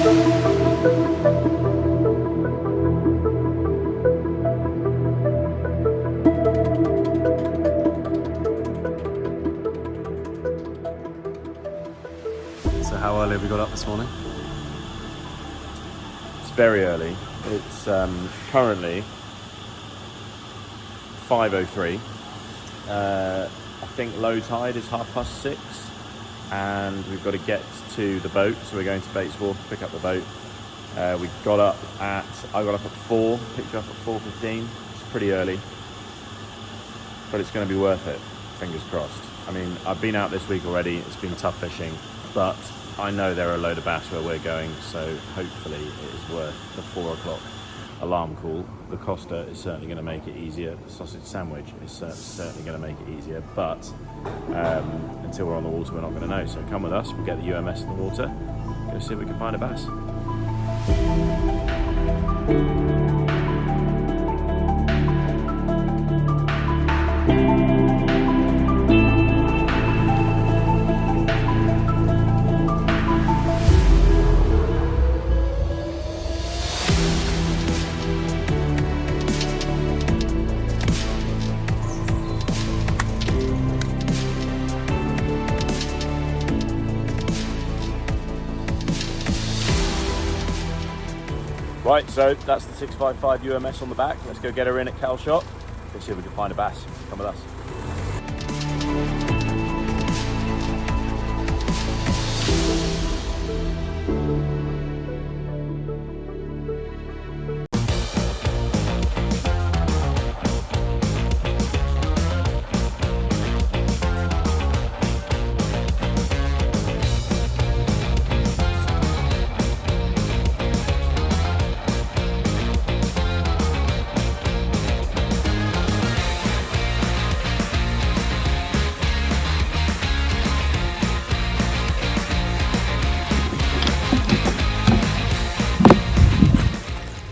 So how early have we got up this morning? It's very early. It's currently 5:03. I think low tide is 6:30, and we've got to get to the boat. So we're going to Bates Wharf to pick up the boat. I got up at 4, picked you up at 4:15. It's pretty early, but it's going to be worth it. Fingers crossed. I mean, I've been out this week already. It's been tough fishing, but I know there are a load of bass where we're going, so hopefully it is worth the 4 o'clock alarm call. The Costa is certainly going to make it easier. The sausage sandwich is certainly going to make it easier, but until we're on the water, we're not going to know. So come with us. We'll get the UMS in the water. Go see if we can find a bass. Right, so that's the 655 UMS on the back. Let's go get her in at Calshot. Let's see if we can find a bass. Come with us.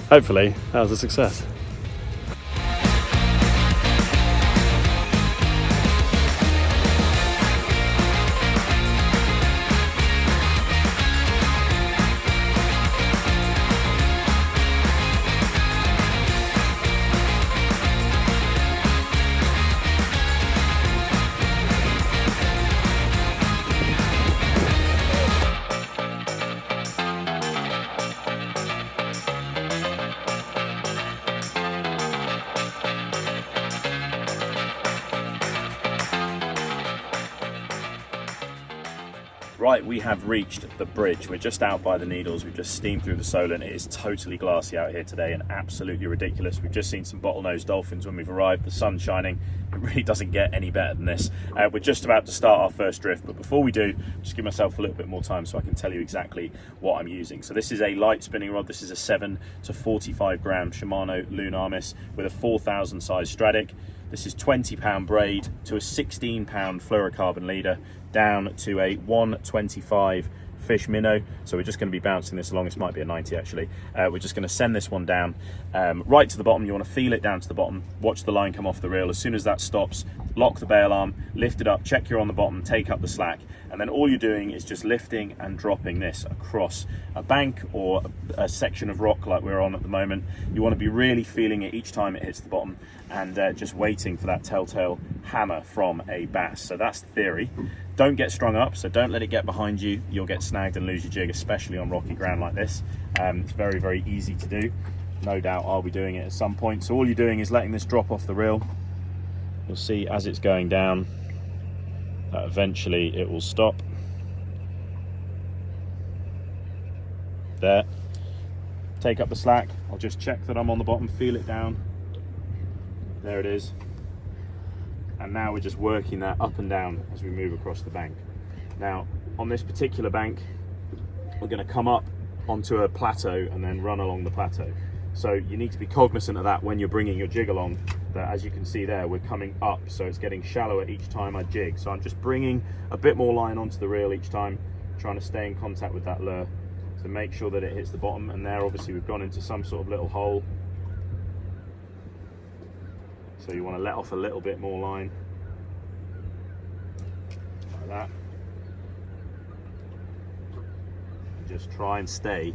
Hopefully, that was a success. Right, we have reached the bridge. We're just out by the Needles. We've just steamed through the Solent. It is totally glassy out here today and absolutely ridiculous. We've just seen some bottlenose dolphins when we've arrived. The sun's shining. It really doesn't get any better than this. We're just about to start our first drift, but before we do, just give myself a little bit more time so I can tell you exactly what I'm using. So this is a light spinning rod. This is a 7 to 45 gram Shimano Lunarmis with a 4,000 size Stradic. This is 20-pound braid to a 16-pound fluorocarbon leader down to a 125 fish minnow. So we're just going to be bouncing this along. This might be a 90 actually. We're just going to send this one down right to the bottom. You want to feel it down to the bottom, watch the line come off the reel. As soon as that stops, lock the bail arm, lift it up, check you're on the bottom, take up the slack, and then all you're doing is just lifting and dropping this across a bank or a section of rock like we're on at the moment. You want to be really feeling it each time it hits the bottom and just waiting for that telltale hammer from a bass. So that's the theory. Don't get strung up, so don't let it get behind you. You'll get snagged and lose your jig, especially on rocky ground like this. It's very, very easy to do. No doubt I'll be doing it at some point. So all you're doing is letting this drop off the reel. You'll see as it's going down that eventually it will stop. There. Take up the slack. I'll just check that I'm on the bottom, feel it down. There it is. And now we're just working that up and down as we move across the bank. Now, on this particular bank, we're going to come up onto a plateau and then run along the plateau. So you need to be cognizant of that when you're bringing your jig along, that as you can see there, we're coming up, so it's getting shallower each time I jig. So I'm just bringing a bit more line onto the reel each time, trying to stay in contact with that lure. So make sure that it hits the bottom, and there obviously we've gone into some sort of little hole. So you want to let off a little bit more line, like that. and just try and stay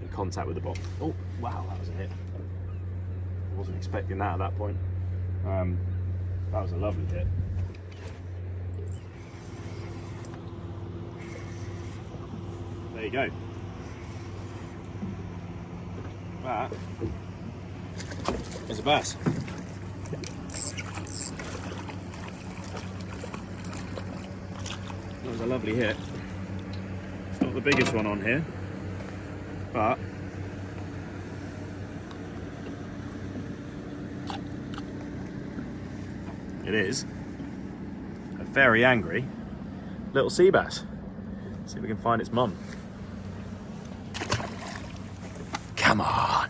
in contact with the bottom. Oh, wow, that was a hit. I wasn't expecting that at that point. That was a lovely hit. There you go. That is a bass. That was a lovely hit. It's not the biggest one on here, but it is a very angry little sea bass. See if we can find its mum. Come on.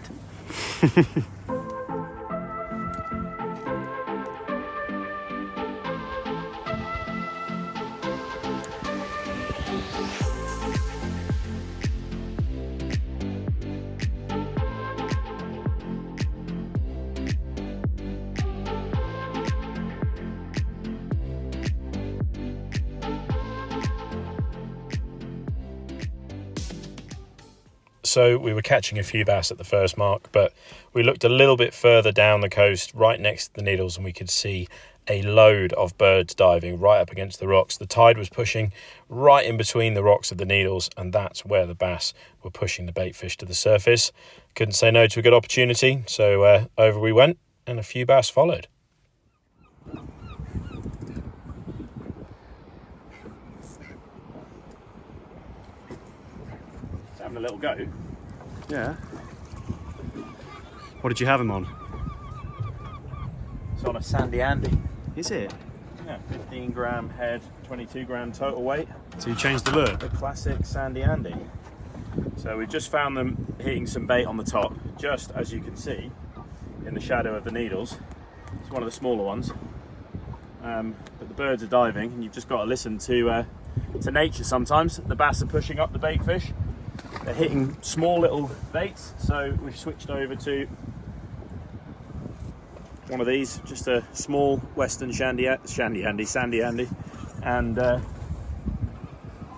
So we were catching a few bass at the first mark, but we looked a little bit further down the coast, right next to the needles, and we could see a load of birds diving right up against the rocks. The tide was pushing right in between the rocks of the needles, and that's where the bass were pushing the bait fish to the surface. Couldn't say no to a good opportunity, so over we went, and a few bass followed. Having a little go. Yeah. What did you have him on? It's on a Sandy Andy. Is it? Yeah, 15 gram head, 22 gram total weight. So you changed the lure? The classic Sandy Andy. So we just found them hitting some bait on the top, just as you can see in the shadow of the needles. It's one of the smaller ones. But the birds are diving, and you've just got to listen to nature sometimes. The bass are pushing up the bait fish. They're hitting small little baits, so we've switched over to one of these, just a small Western Sandy Andy, and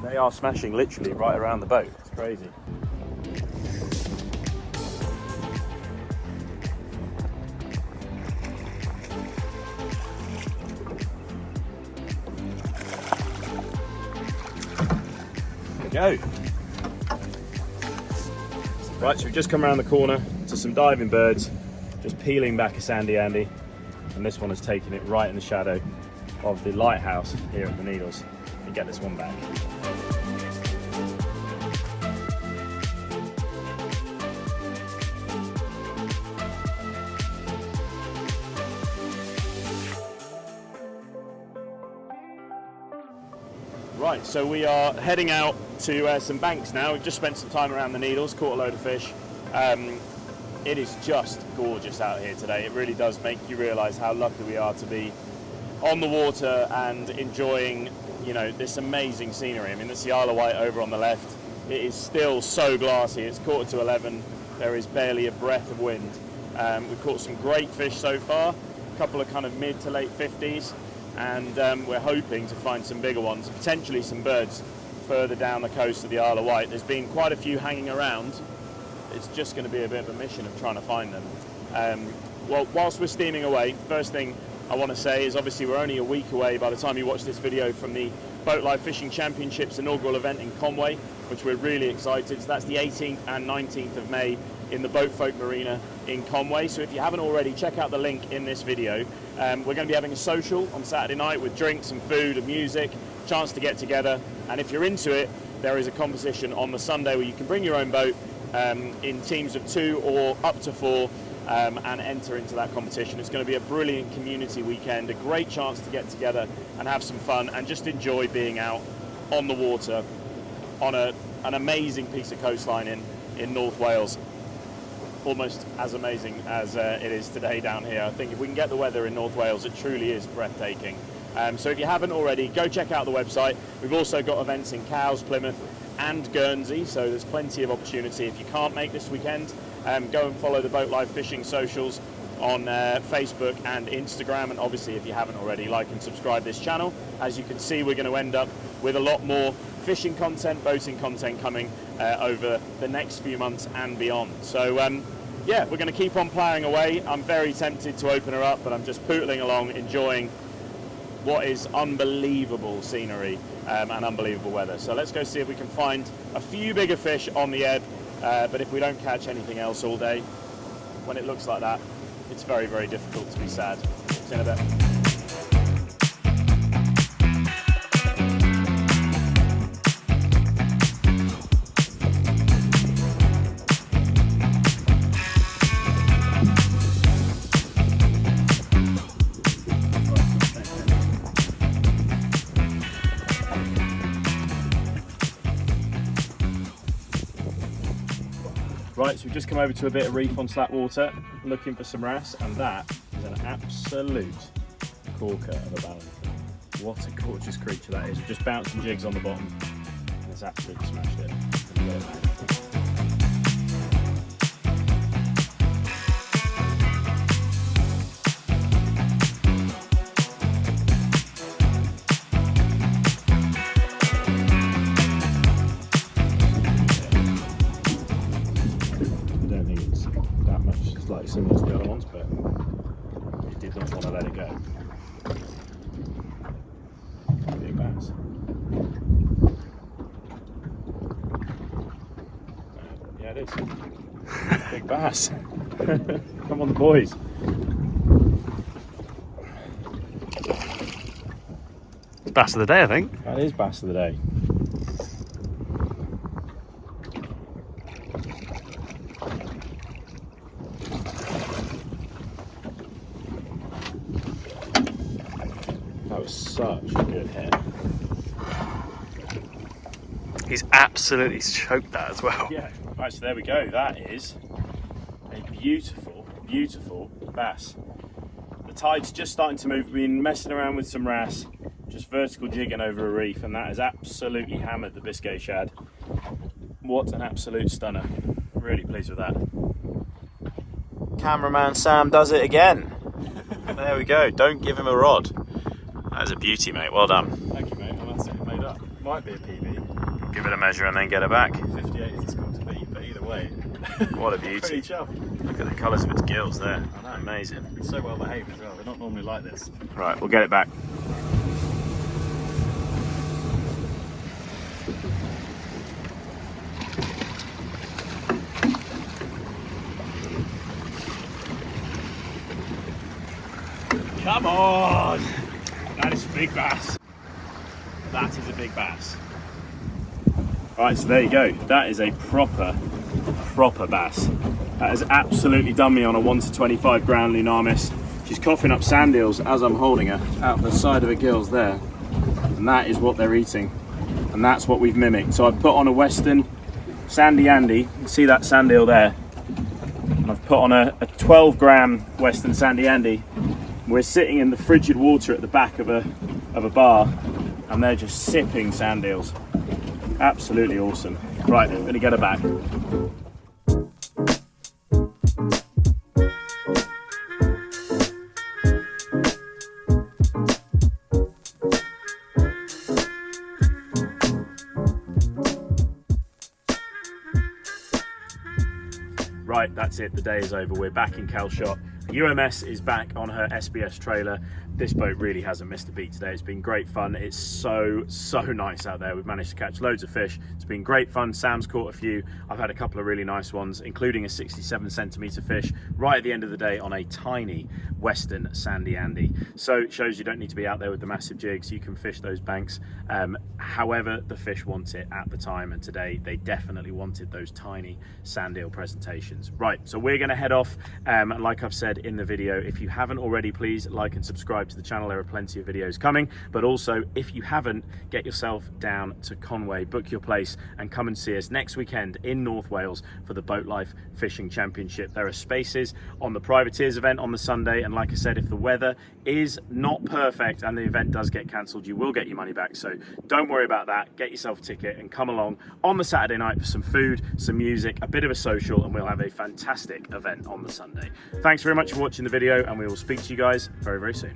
they are smashing literally right around the boat. It's crazy. There we go. Right, so we've just come around the corner to some diving birds, just peeling back a Sandy Andy, and this one has taken it right in the shadow of the lighthouse here at the Needles. And get this one back. Right, so we are heading out to some banks now. We've just spent some time around the Needles, caught a load of fish. It is just gorgeous out here today. It really does make you realise how lucky we are to be on the water and enjoying, you know, this amazing scenery. I mean, that's the Isle of Wight over on the left. It is still so glassy. It's 11:15. There is barely a breath of wind. We've caught some great fish so far, a couple of kind of mid to late 50s. And we're hoping to find some bigger ones, potentially some birds further down the coast of the Isle of Wight. There's been quite a few hanging around. It's just going to be a bit of a mission of trying to find them. Well, whilst we're steaming away, first thing I want to say is obviously we're only a week away by the time you watch this video from the Boat Life Fishing Championships inaugural event in Conway, which we're really excited. So that's the 18th and 19th of May in the Boat Folk Marina in Conway. So if you haven't already, check out the link in this video. We're going to be having a social on Saturday night with drinks and food and music, chance to get together. And if you're into it, there is a competition on the Sunday where you can bring your own boat in teams of 2 or up to 4 and enter into that competition. It's going to be a brilliant community weekend, a great chance to get together and have some fun and just enjoy being out on the water on an amazing piece of coastline in North Wales. Almost as amazing as it is today down here. I think if we can get the weather in North Wales, it truly is breathtaking. So if you haven't already, go check out the website. We've also got events in Cowes, Plymouth and Guernsey, so there's plenty of opportunity. If you can't make this weekend, go and follow the Boat Life Fishing socials on Facebook and Instagram, and obviously if you haven't already, like and subscribe this channel. As you can see, we're going to end up with a lot more fishing content, boating content coming over the next few months and beyond. So yeah, we're going to keep on ploughing away. I'm very tempted to open her up, but I'm just pootling along, enjoying what is unbelievable scenery and unbelievable weather. So let's go see if we can find a few bigger fish on the ebb, but if we don't catch anything else all day, when it looks like that, it's very, very difficult to be sad. See you in a bit. Right, so we've just come over to a bit of reef on slack water, looking for some wrasse, and that is an absolute corker of a ballan. What a gorgeous creature that is. We've just bounced some jigs on the bottom, and it's absolutely smashed it. Like similar to the other ones, but it did not want to let it go. Big bass. Yeah, it is. Big bass. Come on, boys. Bass of the day, I think. That is bass of the day. That was such a good hit. He's absolutely choked that as well. Yeah. Right, so there we go. That is a beautiful, beautiful bass. The tide's just starting to move. We've been messing around with some wrasse, just vertical jigging over a reef, and that has absolutely hammered the Biscay shad. What an absolute stunner. Really pleased with that. Cameraman Sam does it again. There we go. Don't give him a rod. That was a beauty, mate. Well done. Thank you, mate. Well, that's it. Made up. Might be a PB. Give it a measure and then get it back. 58 is it's got to be, but either way. What a beauty. Pretty chuffed. Look at the colours of its gills there. I know. Amazing. It's so well behaved as well. They're not normally like this. Right, we'll get it back. Come on! That is a big bass. That is a big bass. Right, so there you go. That is a proper bass. That has absolutely done me on a 1 to 25 ground lunamis. She's coughing up sand eels as I'm holding her out the side of her gills there. And that is what they're eating. And that's what we've mimicked. So I've put on a Western Sandy Andy. You can see that sand eel there. And I've put on a 12 gram Western Sandy Andy. We're sitting in the frigid water at the back of a bar, and they're just sipping sand eels. Absolutely awesome. Right, I'm gonna get her back. Right, that's it, the day is over. We're back in Calshot. UMS is back on her SBS trailer. This boat really hasn't missed a beat today. It's been great fun. It's so nice out there. We've managed to catch loads of fish. It's been great fun. Sam's caught a few. I've had a couple of really nice ones, including a 67 centimetre fish right at the end of the day on a tiny Western Sandy Andy. So it shows you don't need to be out there with the massive jigs. You can fish those banks however the fish want it at the time, and today they definitely wanted those tiny sand eel presentations. Right, so we're going to head off, and like I've said in the video, if you haven't already, please like and subscribe to the channel. There are plenty of videos coming, but also if you haven't, get yourself down to Conway, book your place and come and see us next weekend in North Wales for the Boat Life Fishing Championship. There are spaces on the privateers event on the Sunday, and like I said, if the weather is not perfect and the event does get cancelled, you will get your money back, so don't worry about that. Get yourself a ticket and come along on the Saturday night for some food, some music, a bit of a social, and we'll have a fantastic event on the Sunday. Thanks very much for watching the video, and we will speak to you guys very soon.